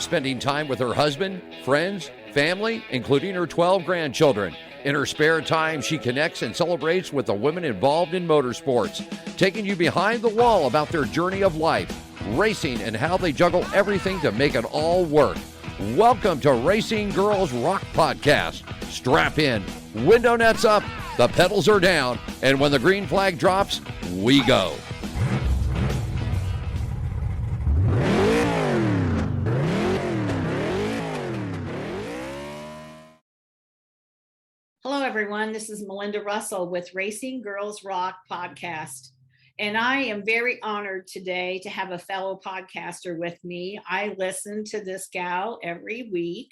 spending time with her husband, friends, family, including her 12 grandchildren. In her spare time, she connects and celebrates with the women involved in motorsports, taking you behind the wall about their journey of life, racing, and how they juggle everything to make it all work. Welcome to Racing Girls Rock Podcast. Strap in, window nets up, the pedals are down, and when the green flag drops, we go. Hello, everyone. This is Melinda Russell with Racing Girls Rock Podcast. And I am very honored today to have a fellow podcaster with me. I listen to this gal every week.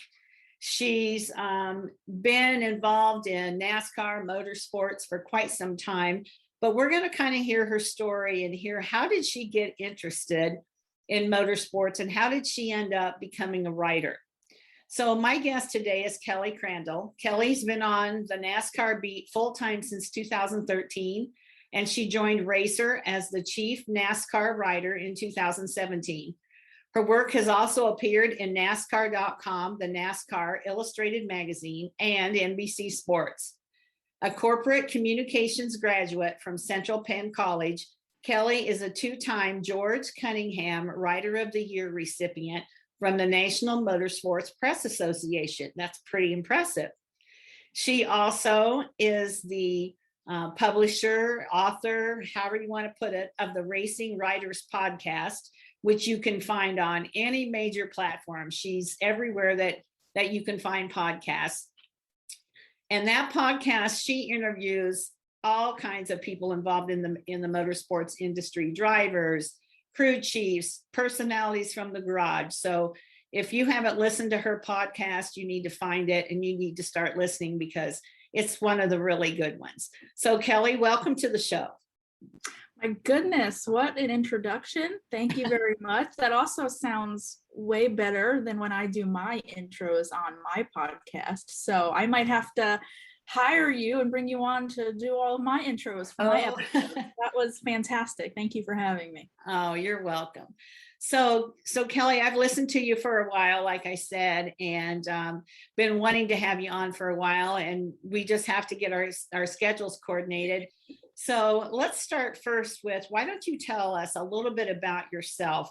She's been involved in NASCAR motorsports for quite some time, but we're going to kind of hear her story and hear how did she get interested in motorsports and how did she end up becoming a writer. So my guest today is Kelly Crandall. Kelly's been on the NASCAR beat full-time since 2013, and she joined Racer as the chief NASCAR writer in 2017. Her work has also appeared in NASCAR.com, the NASCAR Illustrated magazine, and NBC Sports. A corporate communications graduate from Central Penn College, Kelly is a two-time George Cunningham Writer of the Year recipient from the National Motorsports Press Association. That's pretty impressive. She also is the publisher, author, however you want to put it, of the Racing Writers podcast, which you can find on any major platform. She's everywhere that you can find podcasts. And that podcast, she interviews all kinds of people involved in the motorsports industry, drivers, crew chiefs, personalities from the garage. So if you haven't listened to her podcast, you need to find it and you need to start listening because it's one of the really good ones. So Kelly, welcome to the show. My goodness, what an introduction. Thank you very much. That also sounds way better than when I do my intros on my podcast. So I might have to hire you and bring you on to do all of my intros for my episode. That was fantastic. Thank you for having me. Oh, you're welcome. So Kelly, I've listened to you for a while, like I said, and been wanting to have you on for a while, and we just have to get our schedules coordinated. So let's start first with, why don't you tell us a little bit about yourself,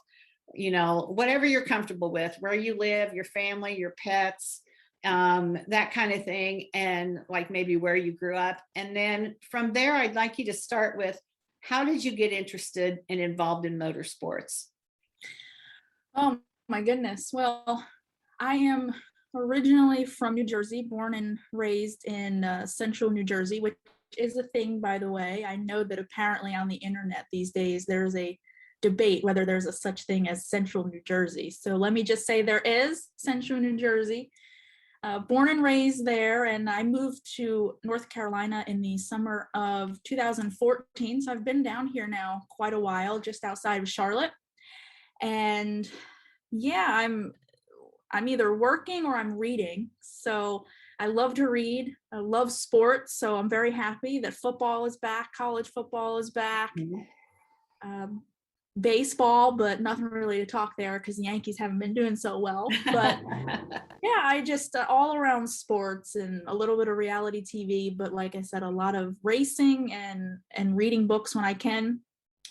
you know, whatever you're comfortable with, where you live, your family, your pets, that kind of thing, and like maybe where you grew up. And then from there, I'd like you to start with, how did you get interested and involved in motorsports? Oh my goodness. Well, I am originally from New Jersey, born and raised in Central New Jersey, which is a thing, by the way. I know that apparently on the internet these days, there's a debate whether there's a such thing as Central New Jersey. So let me just say there is Central New Jersey. Born and raised there, and I moved to North Carolina in the summer of 2014. So I've been down here now quite a while, just outside of Charlotte. And yeah, I'm either working or I'm reading. So I love to read. I love sports. So I'm very happy that football is back. College football is back. Mm-hmm. Baseball, but nothing really to talk there because the Yankees haven't been doing so well. But yeah, I just all around sports and a little bit of reality TV. But like I said, a lot of racing and reading books when I can.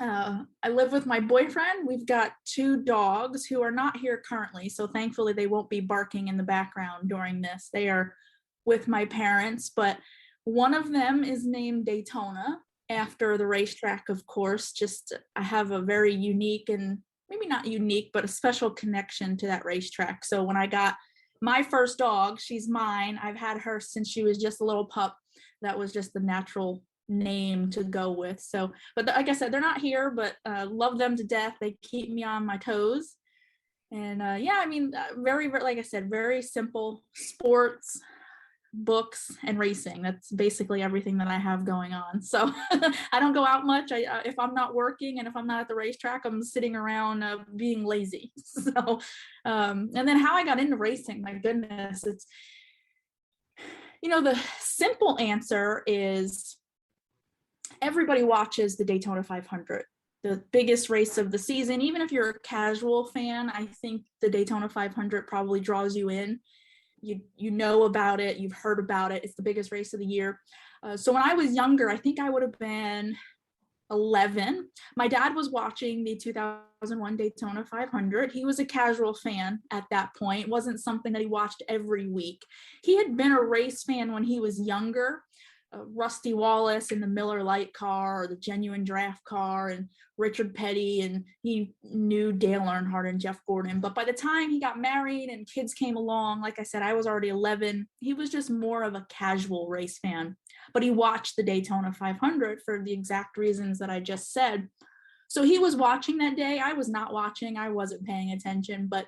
I live with my boyfriend. We've got two dogs who are not here currently, so thankfully they won't be barking in the background during this. They are with my parents, but one of them is named Daytona after the racetrack, of course. Just I have a very unique, and maybe not unique, but a special connection to that racetrack. So when I got my first dog, she's mine. I've had her since she was just a little pup. That was just the natural name to go with. So, but like I said, they're not here, but love them to death. They keep me on my toes. And yeah, I mean, very, like I said, very simple: sports, books, and racing. That's basically everything that I have going on. So I don't go out much. If I'm not working and if I'm not at the racetrack, I'm sitting around being lazy. So and then how I got into racing, my goodness, it's, you know, the simple answer is everybody watches the Daytona 500. the biggest race of the season. Even if you're a casual fan, I think the Daytona 500 probably draws you in. You know about it, you've heard about it. It's the biggest race of the year. So when I was younger, I think I would have been 11. My dad was watching the 2001 Daytona 500. He was a casual fan at that point. It wasn't something that he watched every week. He had been a race fan when he was younger. Rusty Wallace in the Miller Lite car, or the Genuine Draft car, and Richard Petty, and he knew Dale Earnhardt and Jeff Gordon. But by the time he got married and kids came along, like I said, I was already 11. He was just more of a casual race fan, but he watched the Daytona 500 for the exact reasons that I just said. So he was watching that day. I was not watching. I wasn't paying attention, but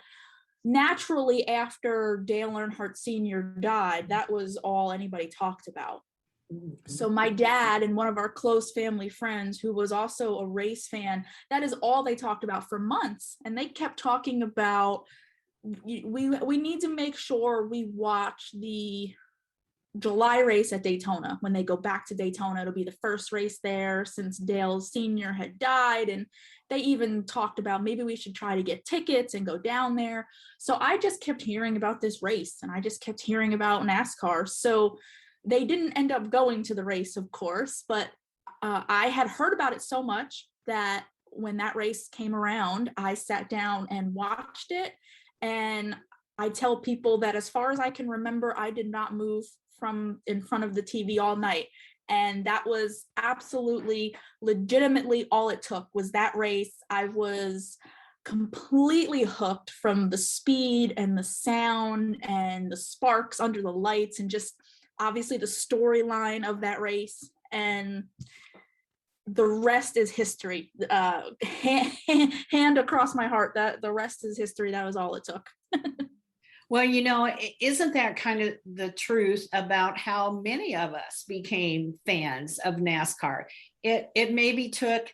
naturally after Dale Earnhardt Sr. died, that was all anybody talked about. So my dad and one of our close family friends, who was also a race fan, that is all they talked about for months. And they kept talking about, we need to make sure we watch the July race at Daytona. When they go back to Daytona, it'll be the first race there since Dale Sr. had died. And they even talked about maybe we should try to get tickets and go down there. So I just kept hearing about this race, and I just kept hearing about NASCAR. So they didn't end up going to the race, of course, but I had heard about it so much that when that race came around, I sat down and watched it. And I tell people that as far as I can remember, I did not move from in front of the TV all night. And that was absolutely, legitimately all it took was that race. I was completely hooked from the speed and the sound and the sparks under the lights, and just obviously the storyline of that race. And the rest is history. Hand across my heart, that the rest is history. That was all it took. Well, isn't that kind of the truth about how many of us became fans of NASCAR? It maybe took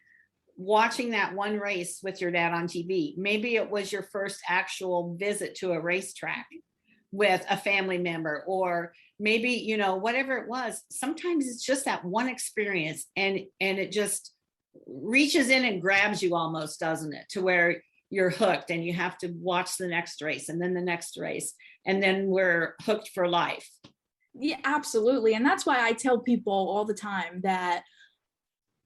watching that one race with your dad on TV. Maybe it was your first actual visit to a racetrack with a family member, or maybe, whatever it was. Sometimes it's just that one experience, and it just reaches in and grabs you almost, doesn't it? To where you're hooked and you have to watch the next race and then the next race, and then we're hooked for life. Yeah, absolutely. And that's why I tell people all the time that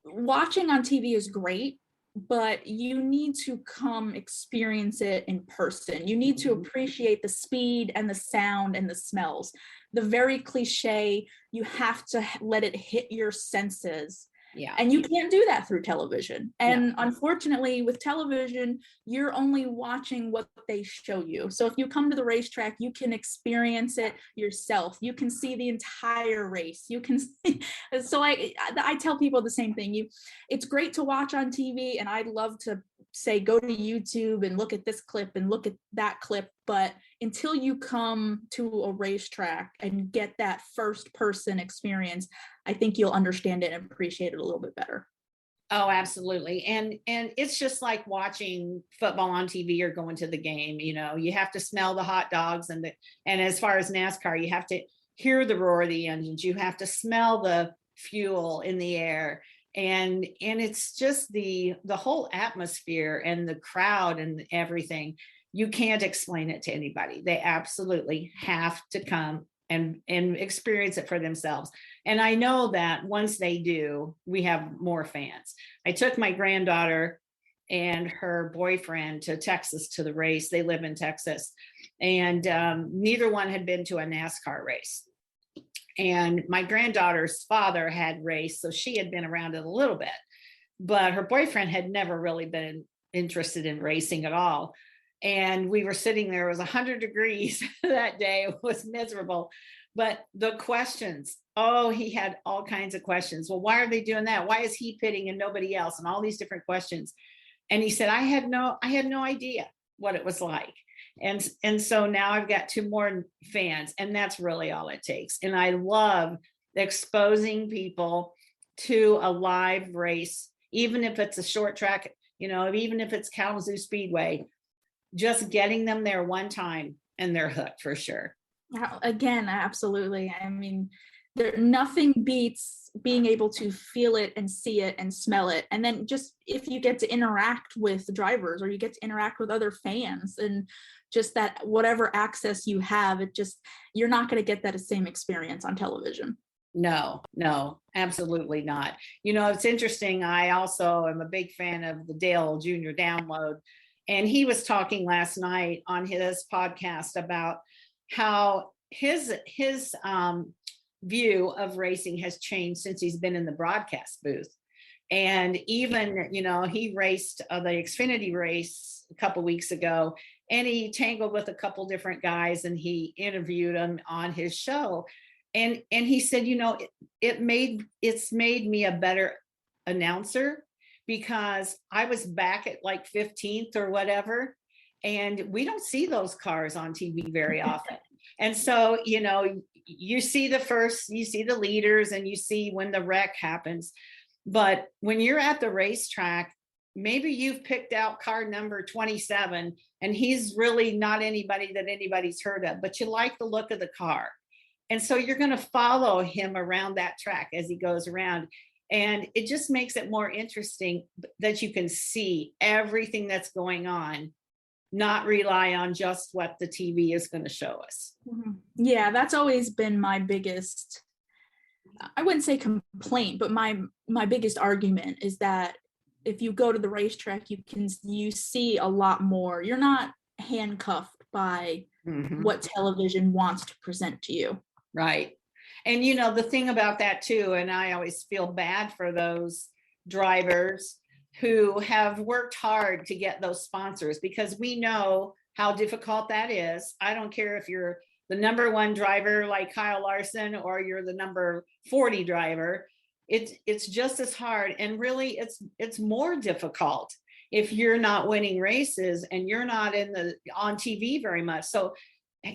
watching on TV is great, but you need to come experience it in person. You need to appreciate the speed and the sound and the smells. The very cliche, you have to let it hit your senses. Yeah. And you can't do that through television. And unfortunately, with television, you're only watching what they show you. So if you come to the racetrack, you can experience it yourself. You can see the entire race. You can see. So I tell people the same thing. It's great to watch on TV, and I'd love to say go to YouTube and look at this clip and look at that clip, but until you come to a racetrack and get that first person experience, I think you'll understand it and appreciate it a little bit better. Oh, absolutely. And it's just like watching football on TV or going to the game. You have to smell the hot dogs, and as far as NASCAR, you have to hear the roar of the engines. You have to smell the fuel in the air. And it's just the whole atmosphere and the crowd and everything. You can't explain it to anybody. They absolutely have to come and experience it for themselves. And I know that once they do, we have more fans. I took my granddaughter and her boyfriend to Texas to the race. They live in Texas, and neither one had been to a NASCAR race. And my granddaughter's father had raced, so she had been around it a little bit, but her boyfriend had never really been interested in racing at all. And we were sitting there, it was 100 degrees that day. It was miserable. But the questions, he had all kinds of questions. Well, why are they doing that? Why is he pitting and nobody else? And all these different questions. And he said, I had no idea what it was like. And so now I've got 2 more fans, and that's really all it takes. And I love exposing people to a live race, even if it's a short track, even if it's Kalamazoo Speedway, just getting them there one time and they're hooked for sure. Again, absolutely. I mean, nothing beats being able to feel it and see it and smell it. And then just if you get to interact with drivers, or you get to interact with other fans, and just that whatever access you have, you're not going to get that same experience on television. No, absolutely not. It's interesting. I also am a big fan of the Dale Jr. Download. And he was talking last night on his podcast about how his view of racing has changed since he's been in the broadcast booth. And even, he raced the Xfinity race a couple weeks ago, and he tangled with a couple different guys, and he interviewed them on his show. And he said, it's made me a better announcer, because I was back at like 15th or whatever, and we don't see those cars on TV very often. And so, you see the leaders, and you see when the wreck happens. But when you're at the racetrack, maybe you've picked out car number 27, and he's really not anybody that anybody's heard of, but you like the look of the car. And so you're going to follow him around that track as he goes around. And it just makes it more interesting that you can see everything that's going on, not rely on just what the TV is going to show us. Mm-hmm. Yeah, that's always been my biggest, I wouldn't say complaint, but my biggest argument is that if you go to the racetrack, you see a lot more. You're not handcuffed by what television wants to present to you. Right. And the thing about that too, and I always feel bad for those drivers who have worked hard to get those sponsors, because we know how difficult that is. I don't care if you're the number 1 driver like Kyle Larson, or you're the number 40 driver. It's just as hard, and really it's more difficult if you're not winning races and you're not on TV very much. So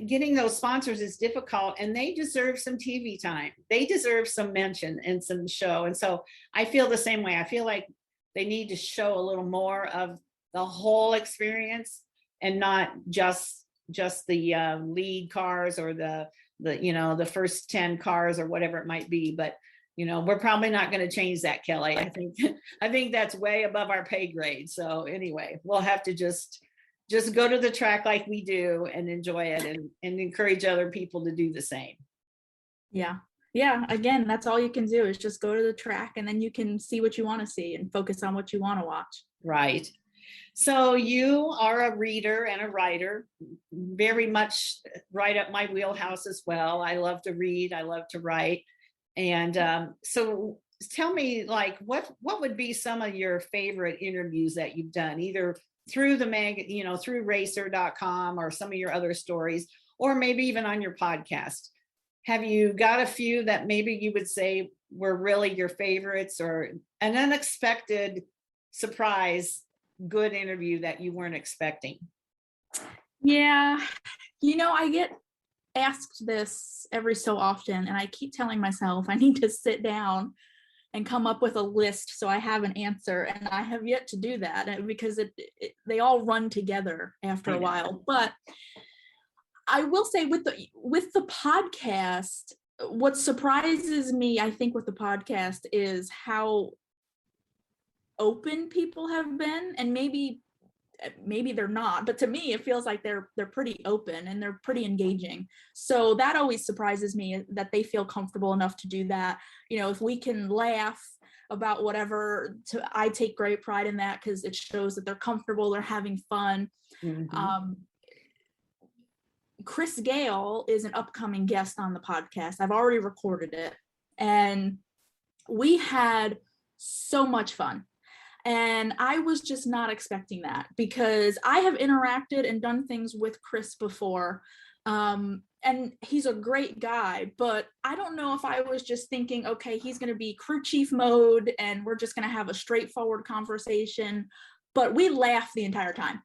getting those sponsors is difficult, and they deserve some TV time. They deserve some mention and some show. And so I feel the same way. I feel like they need to show a little more of the whole experience, and not just the lead cars, or the first 10 cars, or whatever it might be. But we're probably not going to change that, Kelly. I think that's way above our pay grade. So anyway, we'll have to just go to the track like we do, and enjoy it, and encourage other people to do the same. Yeah. Again, that's all you can do, is just go to the track, and then you can see what you want to see and focus on what you want to watch. Right. So you are a reader and a writer, very much right up my wheelhouse as well. I love to read. I love to write. And so tell me, like, what would be some of your favorite interviews that you've done, either through the through racer.com, or some of your other stories, or maybe even on your podcast? Have you got a few that maybe you would say were really your favorites, or an unexpected surprise good interview that you weren't expecting? Yeah, I get asked this every so often, and I keep telling myself I need to sit down and come up with a list so I have an answer, and I have yet to do that, because they all run together after a while. But I will say, with the podcast, what surprises me, I think, with the podcast is how open people have been. And maybe they're not, but to me it feels like they're pretty open, and they're pretty engaging. So that always surprises me, that they feel comfortable enough to do that. If we can laugh about whatever, I take great pride in that, because it shows that they're comfortable, they're having fun. Chris Gale is an upcoming guest on the podcast. I've already recorded it, and we had so much fun. And I was just not expecting that, because I have interacted and done things with Chris before. And he's a great guy, but I don't know if I was just thinking, okay, he's going to be crew chief mode, and we're just going to have a straightforward conversation. But we laughed the entire time.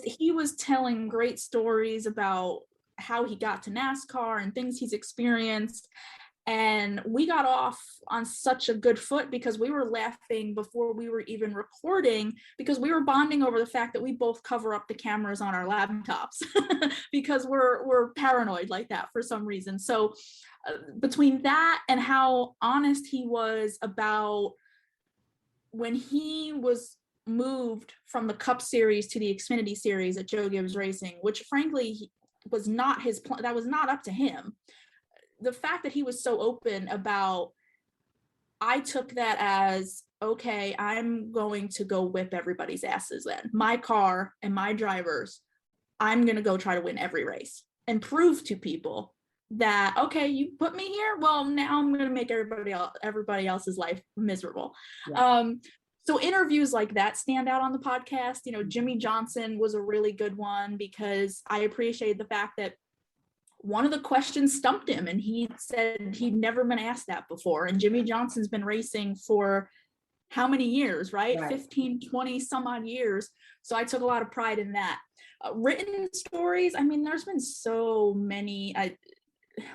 He was telling great stories about how he got to NASCAR and things he's experienced. And we got off on such a good foot because we were laughing before we were even recording, because we were bonding over the fact that we both cover up the cameras on our laptops because we're paranoid like that for some reason. So between that and how honest he was about when he was moved from the Cup Series to the Xfinity Series at Joe Gibbs Racing, which frankly was not his plan, that was not up to him. The fact that he was so open about, I took that as, okay, I'm going to go whip everybody's asses then. My car and my drivers, I'm going to go try to win every race and prove to people that, okay, you put me here, well, now I'm going to make everybody else's life miserable. Yeah. So interviews like that stand out on the podcast. You know, Jimmy Johnson was a really good one because I appreciated the fact that one of the questions stumped him and he said he'd never been asked that before. And Jimmy Johnson's been racing for how many years, right? 15, 20 some odd years. So I took a lot of pride in that. Written stories, I mean, there's been so many.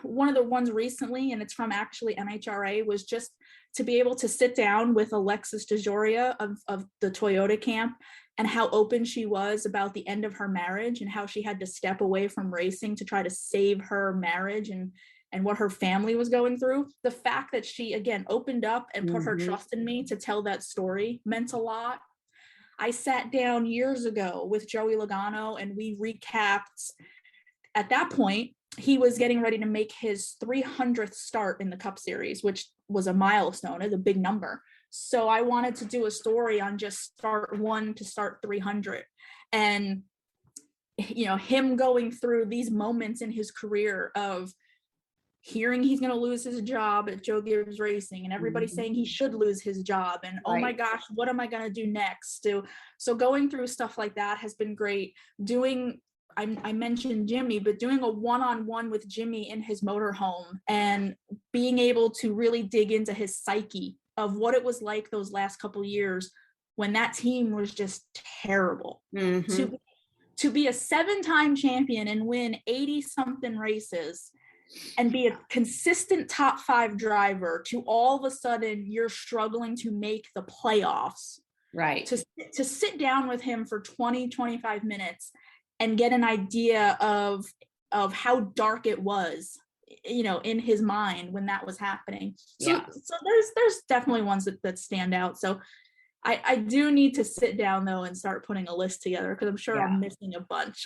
One of the ones recently, and it's from actually NHRA, was just to be able to sit down with Alexis DeJoria of the Toyota camp, and how open she was about the end of her marriage and how she had to step away from racing to try to save her marriage and what her family was going through. The fact that she, again, opened up and put her trust in me to tell that story meant a lot. I sat down years ago with Joey Logano and we recapped. At that point, he was getting ready to make his 300th start in the Cup Series, which was a milestone, it's a big number. So I wanted to do a story on just start 1 to start 300. And, you know, him going through these moments in his career of hearing he's going to lose his job at Joe Gibbs Racing and everybody saying he should lose his job. And, oh my gosh, what am I going to do next? So going through stuff like that has been great. I mentioned Jimmy, but doing a one-on-one with Jimmy in his motorhome and being able to really dig into his psyche of what it was like those last couple of years when that team was just terrible. To be a 7-time champion and win 80-something races and be a consistent top 5 driver, to all of a sudden you're struggling to make the playoffs. Right. To sit down with him for 20, 25 minutes and get an idea of how dark it was, you know, in his mind when that was happening. So there's definitely ones that stand out. So I do need to sit down though and start putting a list together because I'm sure I'm missing a bunch.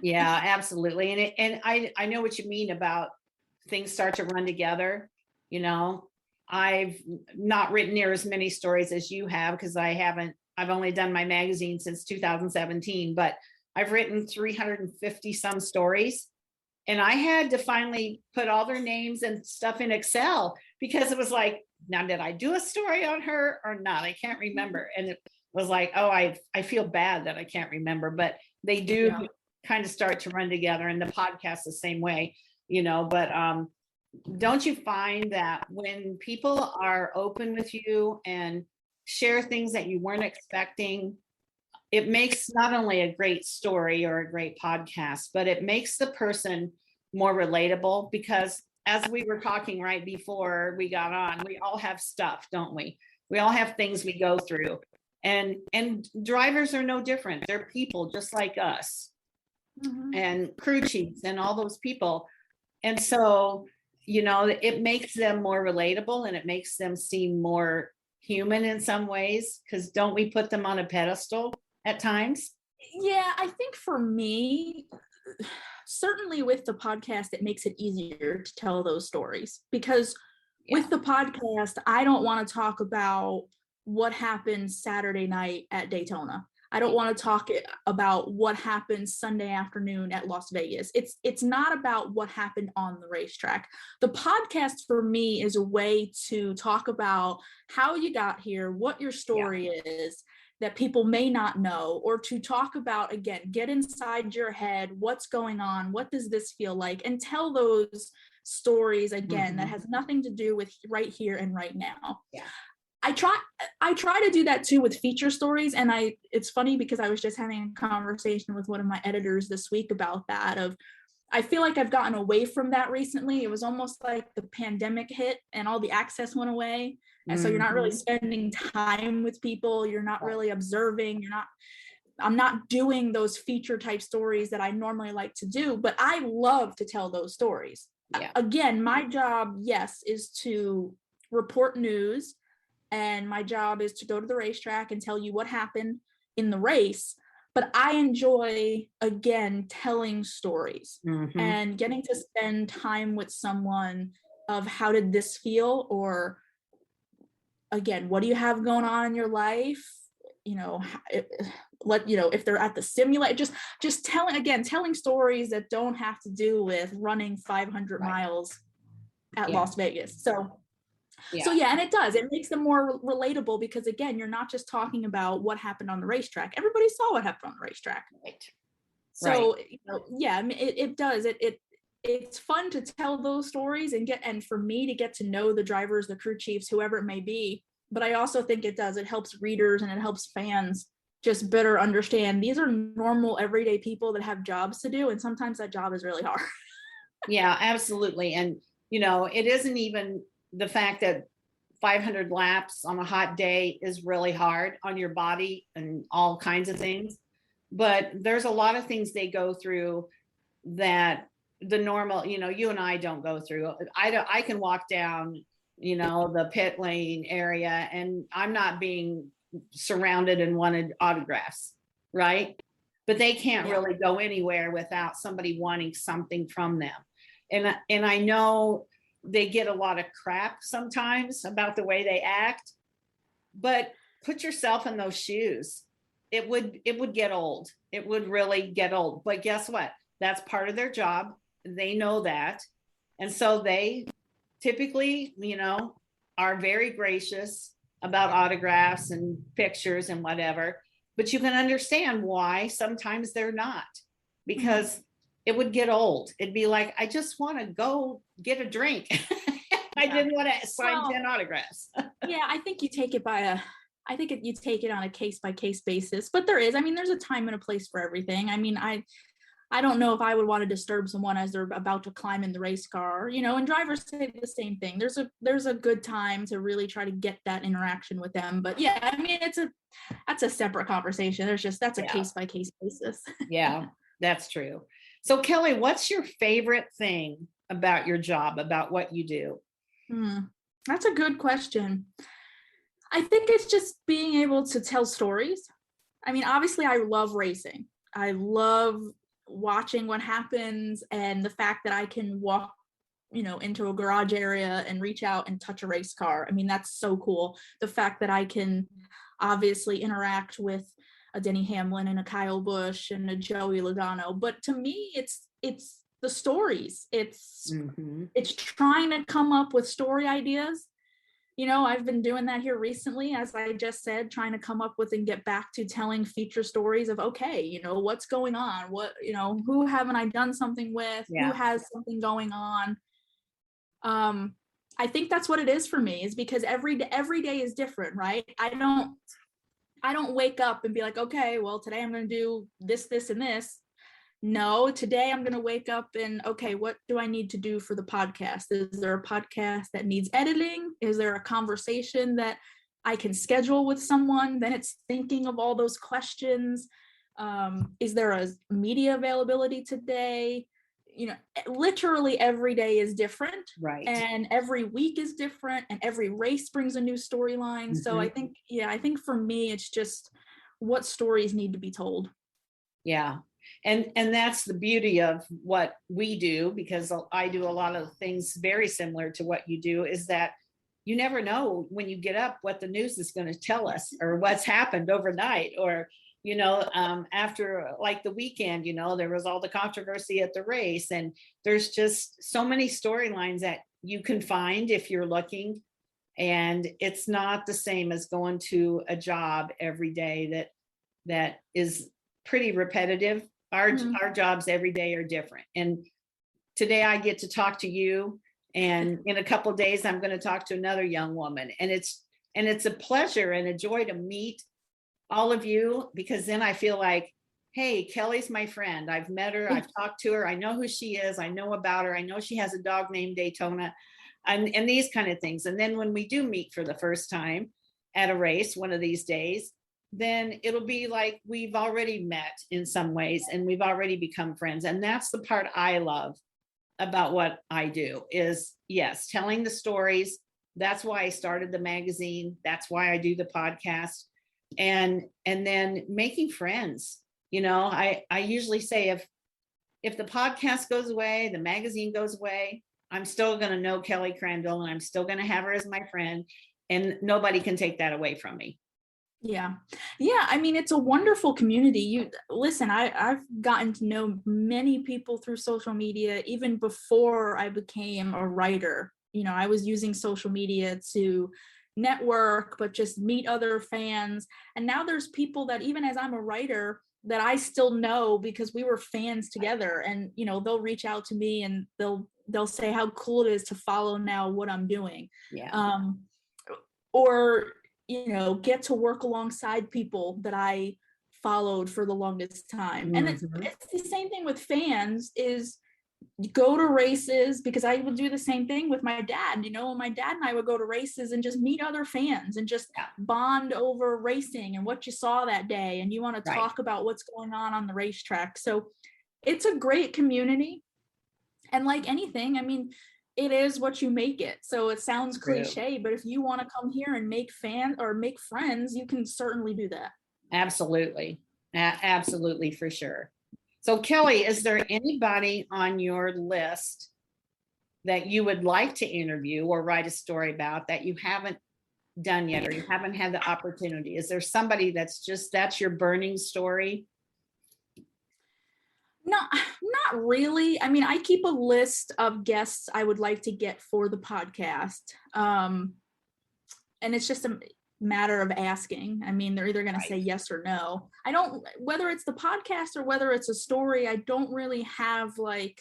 Yeah, absolutely. And I know what you mean about things start to run together. You know, I've not written near as many stories as you have because I've only done my magazine since 2017, but I've written 350 some stories. And I had to finally put all their names and stuff in Excel because it was like, now, did I do a story on her or not? I can't remember. And it was like, oh, I feel bad that I can't remember, but they do kind of start to run together, and the podcast the same way, you know, but don't you find that when people are open with you and share things that you weren't expecting, it makes not only a great story or a great podcast, but it makes the person more relatable? Because as we were talking right before we got on, we all have stuff, don't we? We all have things we go through, and drivers are no different. They're people just like us, and crew chiefs and all those people. And so, you know, it makes them more relatable and it makes them seem more human in some ways, because don't we put them on a pedestal at times? Yeah, I think for me, certainly with the podcast, it makes it easier to tell those stories, because with the podcast, I don't want to talk about what happened Saturday night at Daytona. I don't want to talk about what happened Sunday afternoon at Las Vegas. It's not about what happened on the racetrack. The podcast for me is a way to talk about how you got here, what your story is that people may not know, or to talk about, again, get inside your head, what's going on, what does this feel like, and tell those stories again that has nothing to do with right here and right now. I try to do that too with feature stories. And it's funny because I was just having a conversation with one of my editors this week about that, of I feel like I've gotten away from that recently. It was almost like the pandemic hit and all the access went away. And so you're not really spending time with people. You're not really observing. I'm not doing those feature type stories that I normally like to do, but I love to tell those stories. Yeah. Again, my job, yes, is to report news, and my job is to go to the racetrack and tell you what happened in the race. But I enjoy, again, telling stories and getting to spend time with someone of how did this feel, or again, what do you have going on in your life? If they're at the simulator, just telling stories that don't have to do with running 500 miles at Las Vegas. So and it makes them more relatable, because again, you're not just talking about what happened on the racetrack. Everybody saw what happened on the racetrack. So it does. It's fun to tell those stories and for me to get to know the drivers, the crew chiefs, whoever it may be. But I also think it helps readers and it helps fans just better understand these are normal everyday people that have jobs to do, and sometimes that job is really hard. Yeah, absolutely. And it isn't even the fact that 500 laps on a hot day is really hard on your body and all kinds of things, but there's a lot of things they go through that the normal, you and I don't go through. I can walk down the pit lane area and I'm not being surrounded and wanted autographs, right? But they can't really go anywhere without somebody wanting something from them. And I know they get a lot of crap sometimes about the way they act, but put yourself in those shoes. It would get old. It would really get old. But guess what? That's part of their job. They know that. And so they typically, are very gracious about autographs and pictures and whatever, but you can understand why sometimes they're not, because it would get old. It'd be like, I just want to go get a drink. I didn't want to sign 10 autographs. I think you take it you take it on a case by case basis, but there's a time and a place for everything. I don't know if I would want to disturb someone as they're about to climb in the race car, and drivers say the same thing. There's a good time to really try to get that interaction with them. But that's a separate conversation. That's a case by case basis. Yeah, that's true. So Kelly, what's your favorite thing about your job, about what you do? That's a good question. I think it's just being able to tell stories. Obviously I love racing. I love watching what happens, and the fact that I can walk, into a garage area and reach out and touch a race car. That's so cool. The fact that I can obviously interact with a Denny Hamlin and a Kyle Busch and a Joey Logano. But to me, it's the stories. It's trying to come up with story ideas. I've been doing that here recently, as I just said, trying to come up with and get back to telling feature stories of, okay, what's going on? What, who haven't I done something with? Who has something going on? I think that's what it is for me, is because every day is different, right? I don't wake up and be like, okay, well, today I'm going to do this, this, and this. No, today I'm going to wake up and, okay, what do I need to do for the podcast? Is there a podcast that needs editing? Is there a conversation that I can schedule with someone? Then it's thinking of all those questions. Is there a media availability today? Literally every day is different. Right. And every week is different, and every race brings a new storyline. So I think for me, it's just what stories need to be told. Yeah. And that's the beauty of what we do, because I do a lot of things very similar to what you do, is that you never know when you get up what the news is going to tell us, or what's happened overnight, or, after like the weekend, there was all the controversy at the race, and there's just so many storylines that you can find if you're looking. And it's not the same as going to a job every day that is pretty repetitive. Our jobs every day are different. And today I get to talk to you, and in a couple of days I'm going to talk to another young woman. And it's a pleasure and a joy to meet all of you, because then I feel like hey, Kelly's my friend. I've met her. I've talked to her. I know who she is. I know about her. I know she has a dog named Daytona, and these kind of things. And then when we do meet for the first time at a race one of these days, then it'll be like we've already met in some ways and we've already become friends. And that's the part I love about what I do is, yes, telling the stories. That's why I started the magazine. That's why I do the podcast. And then making friends. I usually say if the podcast goes away, the magazine goes away, I'm still going to know Kelly Crandall and I'm still going to have her as my friend, and nobody can take that away from me. Yeah. I mean, it's a wonderful community. I've gotten to know many people through social media, even before I became a writer. I was using social media to network, but just meet other fans. And now there's people that even as I'm a writer that I still know because we were fans together, and they'll reach out to me and they'll say how cool it is to follow now what I'm doing. Yeah. Or get to work alongside people that I followed for the longest time. And it's the same thing with fans, is go to races, because I would do the same thing with my dad. My dad and I would go to races and just meet other fans and just bond over racing and what you saw that day, and you want to talk about what's going on the racetrack. So it's a great community, and like anything, I mean, it is what you make it. So it sounds cliche, but if you want to come here and make fans or make friends, you can certainly do that. Absolutely. Absolutely, for sure. So Kelly, is there anybody on your list that you would like to interview or write a story about that you haven't done yet, or you haven't had the opportunity? Is there somebody that's your burning story? No, not really. I mean, I keep a list of guests I would like to get for the podcast. And it's just a matter of asking. I mean, they're either going to say yes or no. Whether it's the podcast or whether it's a story, I don't really have I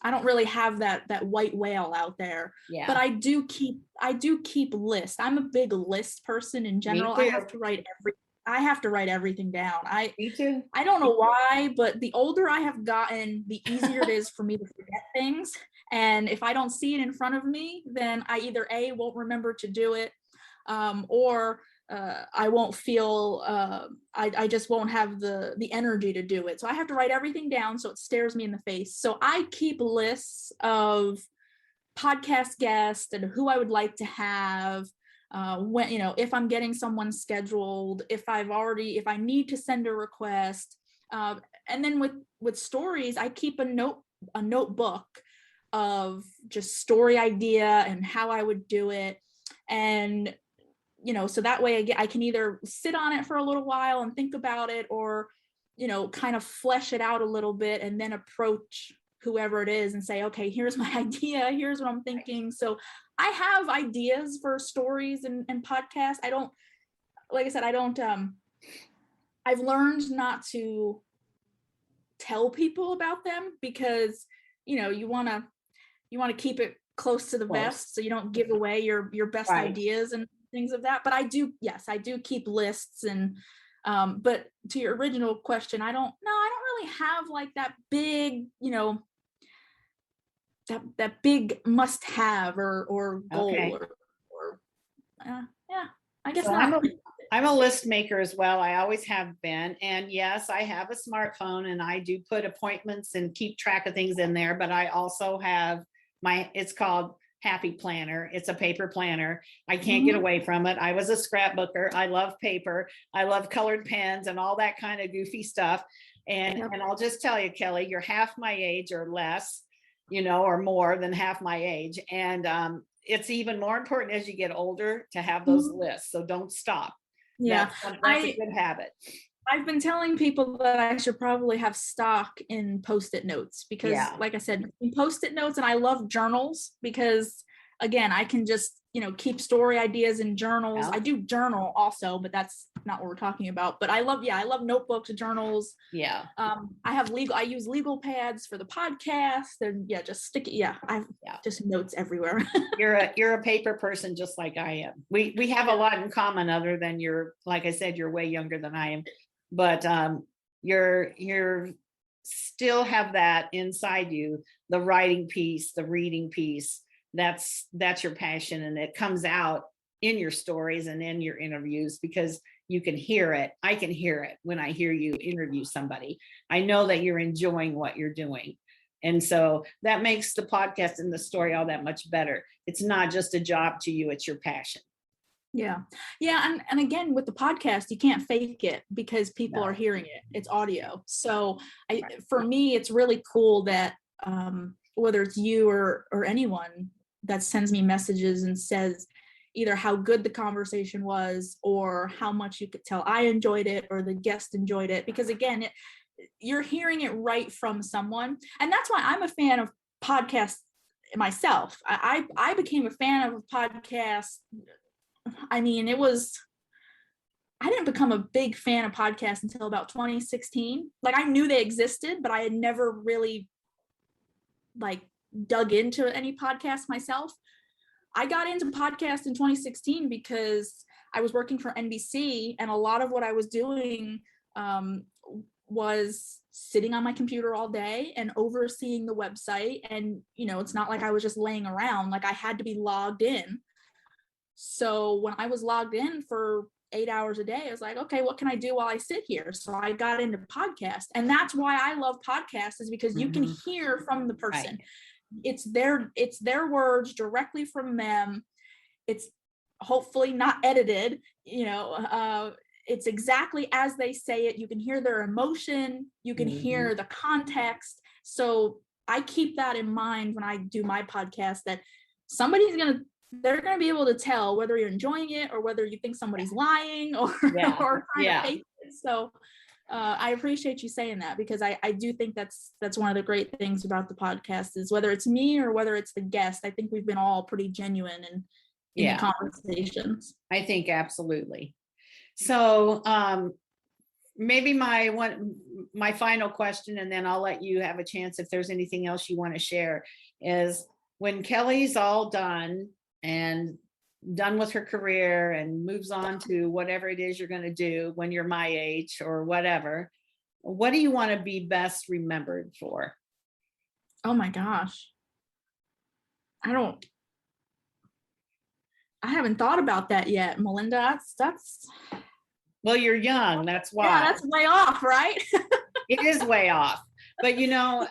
don't really have that white whale out there. Yeah. But I do keep lists. I'm a big list person in general. I have to write everything down. Me too. I don't know why, but the older I have gotten, the easier it is for me to forget things. And if I don't see it in front of me, then I either A, won't remember to do it, or I won't feel, I just won't have the energy to do it. So I have to write everything down so it stares me in the face. So I keep lists of podcast guests and who I would like to have, when, if I'm getting someone scheduled, if I need to send a request. And then with stories, I keep a notebook of just story idea and how I would do it. And, so that way I can either sit on it for a little while and think about it, or, kind of flesh it out a little bit and then approach whoever it is and say, okay, here's my idea. Here's what I'm thinking. So I have ideas for stories and podcasts. I've learned not to tell people about them because, you want to keep it close to the vest so you don't give away your best ideas and things of that. But I do keep lists. And but to your original question, I don't really have like that big, that big must have or goal. Okay. I guess so not. I'm a list maker as well. I always have been. And yes, I have a smartphone and I do put appointments and keep track of things in there, but I also have it's called Happy Planner. It's a paper planner. I can't get away from it. I was a scrapbooker. I love paper. I love colored pens and all that kind of goofy stuff. And I'll just tell you, Kelly, you're half my age or less, or more than half my age. And it's even more important as you get older to have those lists. So don't stop. Yeah. That's a good habit. I've been telling people that I should probably have stock in Post-it notes because, like I said, Post-it notes, and I love journals because again, I can just, keep story ideas in journals. Yeah. I do journal also, but that's not what we're talking about. But I love notebooks, journals. Yeah. I use legal pads for the podcast, and just stick it. Yeah. I have just notes everywhere. You're a paper person just like I am. We have a lot in common other than like I said, you're way younger than I am, but you're still have that inside you, the writing piece, the reading piece. That's your passion, and it comes out in your stories and in your interviews because you can hear it. I can hear it when I hear you interview somebody. I know that you're enjoying what you're doing. And so that makes the podcast and the story all that much better. It's not just a job to you, it's your passion. Yeah. And again, with the podcast, you can't fake it because people are hearing it. It's audio. So for me, it's really cool that whether it's you or anyone that sends me messages and says either how good the conversation was or how much you could tell I enjoyed it or the guest enjoyed it, because again, you're hearing it right from someone. And that's why I'm a fan of podcasts myself. I became a fan of podcasts. I mean, I didn't become a big fan of podcasts until about 2016. Like, I knew they existed, but I had never really dug into any podcast myself. I got into podcasts in 2016 because I was working for NBC, and a lot of what I was doing was sitting on my computer all day and overseeing the website. And, it's not like I was just laying around, like I had to be logged in. So when I was logged in for 8 hours a day, I was like, okay, what can I do while I sit here? So I got into podcasts, and that's why I love podcasts, is because you can hear from the person. Right. It's their words directly from them. It's hopefully not edited, it's exactly as they say it. You can hear their emotion, you can hear the context. So I keep that in mind when I do my podcast, that they're going to be able to tell whether you're enjoying it or whether you think somebody's lying or trying to fake it. So I appreciate you saying that, because I do think that's one of the great things about the podcast, is whether it's me or whether it's the guest, I think we've been all pretty genuine in the conversations. I think absolutely. So maybe my final question, and then I'll let you have a chance if there's anything else you want to share, is when Kelly's all done and done with her career and moves on to whatever it is you're going to do when you're my age or whatever, what do you want to be best remembered for? Oh my gosh. I haven't thought about that yet, Melinda. That's well, you're young, that's why. Yeah, that's way off, right? It is way off, but you're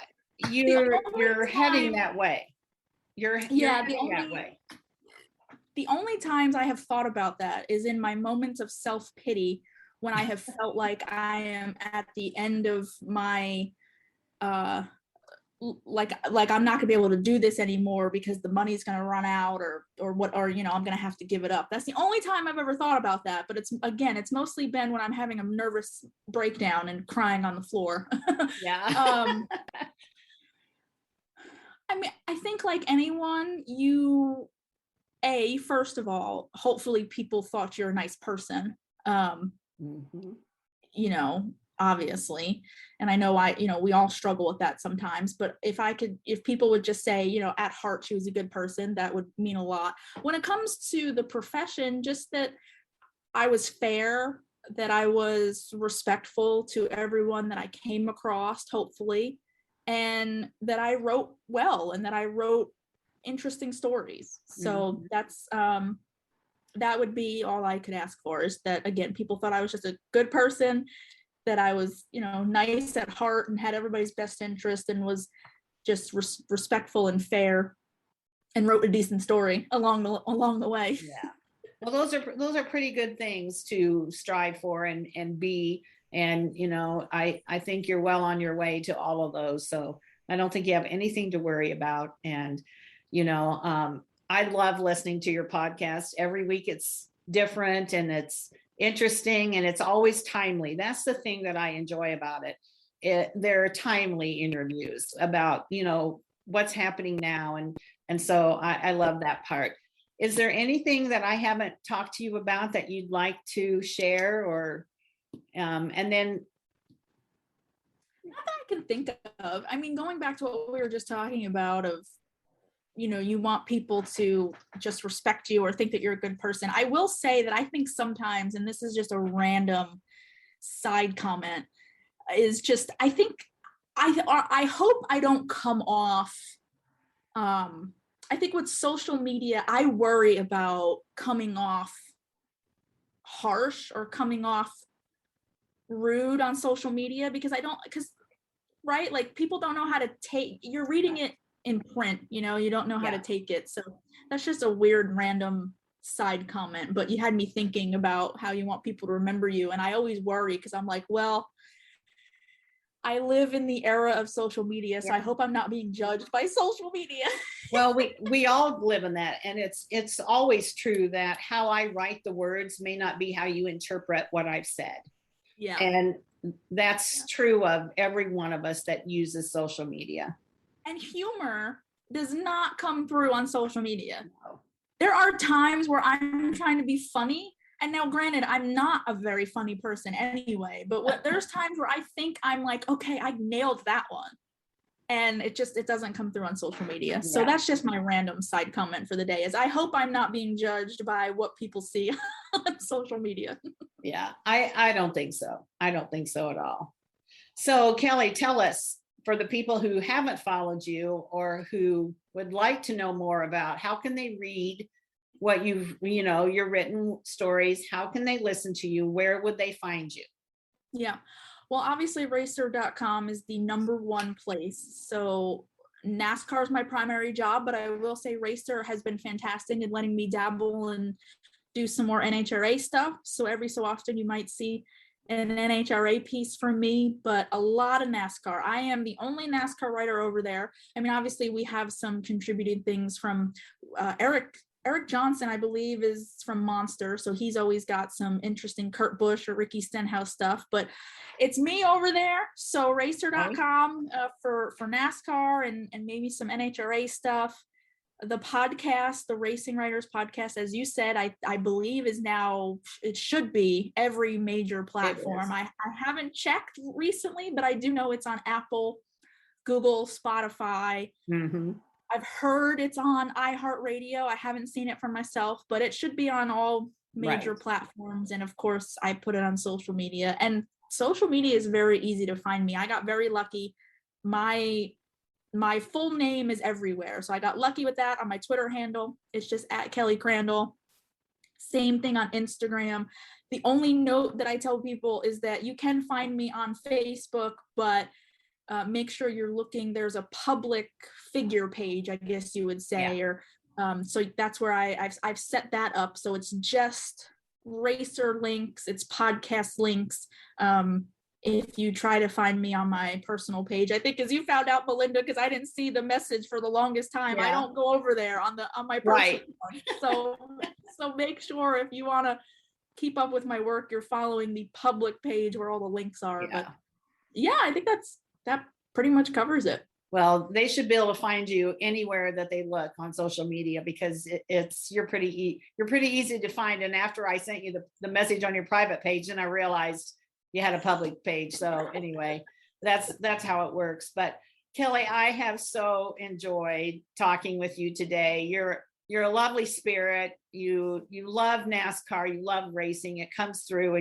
heading that way. You're heading that way. The only times I have thought about that is in my moments of self-pity, when I have felt like I am at the end of my, like I'm not gonna be able to do this anymore because the money's gonna run out or I'm gonna have to give it up. That's the only time I've ever thought about that. But it's mostly been when I'm having a nervous breakdown and crying on the floor. Yeah. I mean, I think like anyone, first of all, hopefully people thought you're a nice person, obviously. And I know we all struggle with that sometimes, but if people would just say, at heart, she was a good person, that would mean a lot. When it comes to the profession, just that I was fair, that I was respectful to everyone that I came across, hopefully, and that I wrote well, and that I wrote interesting stories. So that's that would be all I could ask for, is that, again, people thought I was just a good person, that I was nice at heart and had everybody's best interest and was just respectful and fair and wrote a decent story along the way. Yeah, well, those are pretty good things to strive for and be, and I think you're well on your way to all of those, so I don't think you have anything to worry about. And I love listening to your podcast. Every week it's different and it's interesting and it's always timely. That's the thing that I enjoy about it. They're timely interviews about, what's happening now and And so I love that part. Is there anything that I haven't talked to you about that you'd like to share, or and then Not that I can think of. I mean, going back to what we were just talking about of, you want people to just respect you or think that you're a good person. I will say that I think sometimes, and this is just a random side comment, is just, I think, I hope I don't come off, I think with social media, I worry about coming off harsh or coming off rude on social media, because right, like, people don't know how to take, you're reading it in print, you don't know how to take it. So that's just a weird random side comment, but you had me thinking about how you want people to remember you. And I always worry, because I'm like, well, I live in the era of social media, so I hope I'm not being judged by social media. well, we all live in that, and it's always true that how I write the words may not be how you interpret what I've said. Yeah. And that's true of every one of us that uses social media. And humor does not come through on social media. No. There are times where I'm trying to be funny. And now, granted, I'm not a very funny person anyway, but there's times where I think I'm like, okay, I nailed that one. And it doesn't come through on social media. So that's just my random side comment for the day, is I hope I'm not being judged by what people see on social media. Yeah, I don't think so. I don't think so at all. So Kelly, tell us, for the people who haven't followed you or who would like to know more about, how can they read what your written stories? How can they listen to you? Where would they find you? Yeah. Well, obviously racer.com is the number one place. So NASCAR is my primary job, but I will say Racer has been fantastic in letting me dabble and do some more NHRA stuff. So every so often you might see an NHRA piece from me, but a lot of NASCAR. I am the only NASCAR writer over there. I mean, obviously we have some contributed things from Eric Johnson, I believe, is from Monster. So he's always got some interesting Kurt Busch or Ricky Stenhouse stuff, but it's me over there. So racer.com for NASCAR and maybe some NHRA stuff. The podcast, the Racing Writers podcast, as you said, I believe is now, it should be every major platform. I haven't checked recently, but I do know it's on Apple, Google, Spotify. Mm-hmm. I've heard it's on iHeartRadio. I haven't seen it for myself, but it should be on all major platforms. And of course, I put it on social media. And social media is very easy to find me. I got very lucky. My full name is everywhere. So I got lucky with that. On my Twitter handle, it's just @Kelly Crandall. Same thing on Instagram. The only note that I tell people is that you can find me on Facebook, but make sure you're looking, there's a public figure page, I guess you would say, or so that's where I've set that up. So it's just racer links, it's podcast links. If you try to find me on my personal page, I think, as you found out, Melinda, because I didn't see the message for the longest time. I don't go over there on my personal page. So make sure, if you want to keep up with my work, you're following the public page where all the links are. But yeah, I think that pretty much covers it. Well, they should be able to find you anywhere that they look on social media, because you're pretty easy to find. And after I sent you the message on your private page, then I realized you had a public page. So anyway, that's how it works. But Kelly, I have so enjoyed talking with you today. You're a lovely spirit. You love NASCAR. You love racing. It comes through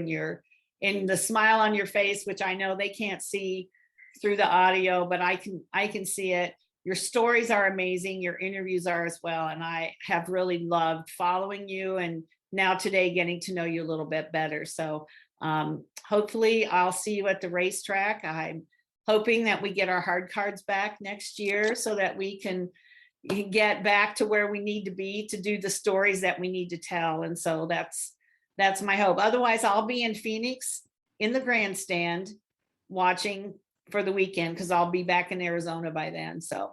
in the smile on your face, which I know they can't see through the audio, but I can see it. Your stories are amazing. Your interviews are as well. And I have really loved following you, and now today getting to know you a little bit better. So hopefully I'll see you at the racetrack. I'm hoping that we get our hard cards back next year so that we can get back to where we need to be to do the stories that we need to tell. And so that's my hope. Otherwise, I'll be in Phoenix in the grandstand watching for the weekend, because I'll be back in Arizona by then. So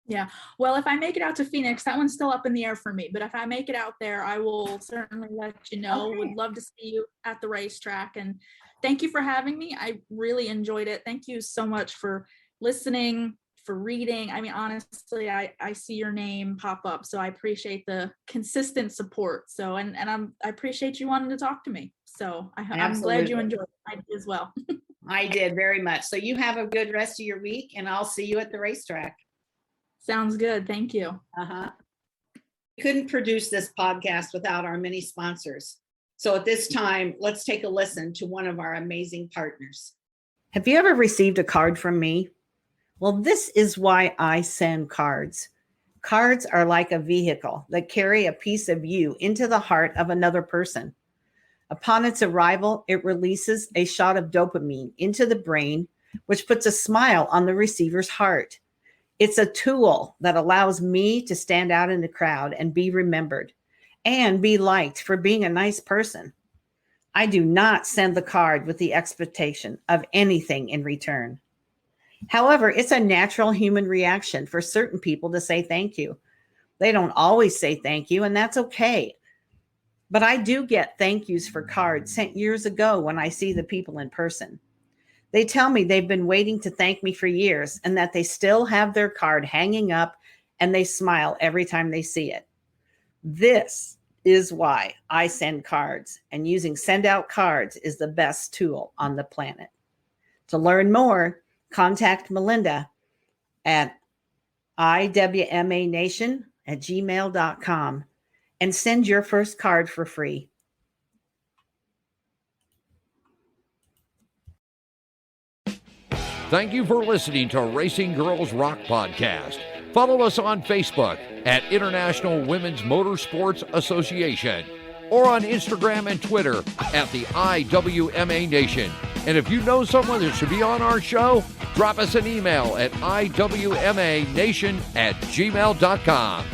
yeah, well, if I make it out to Phoenix, that one's still up in the air for me, but if I make it out there, I will certainly let you know. Would love to see you at the racetrack, and thank you for having me. I really enjoyed it. Thank you so much for listening, for reading. I mean, honestly, I see your name pop up, so I appreciate the consistent support. So, and I appreciate you wanting to talk to me. So I'm glad you enjoyed it as well. I did very much. So you have a good rest of your week, and I'll see you at the racetrack. Sounds good. Thank you. We couldn't produce this podcast without our many sponsors. So at this time, let's take a listen to one of our amazing partners. Have you ever received a card from me? Well, this is why I send cards. Cards are like a vehicle that carry a piece of you into the heart of another person. Upon its arrival, it releases a shot of dopamine into the brain, which puts a smile on the receiver's heart. It's a tool that allows me to stand out in the crowd and be remembered and be liked for being a nice person. I do not send the card with the expectation of anything in return. However, it's a natural human reaction for certain people to say thank you. They don't always say thank you, and that's okay. But I do get thank yous for cards sent years ago when I see the people in person. They tell me they've been waiting to thank me for years and that they still have their card hanging up and they smile every time they see it. This is why I send cards, and using send out cards is the best tool on the planet. To learn more, contact Melinda at iwmanation@gmail.com and send your first card for free. Thank you for listening to Racing Girls Rock Podcast. Follow us on Facebook at International Women's Motorsports Association or on Instagram and Twitter at the IWMA Nation. And if you know someone that should be on our show, drop us an email at iwmanation@gmail.com.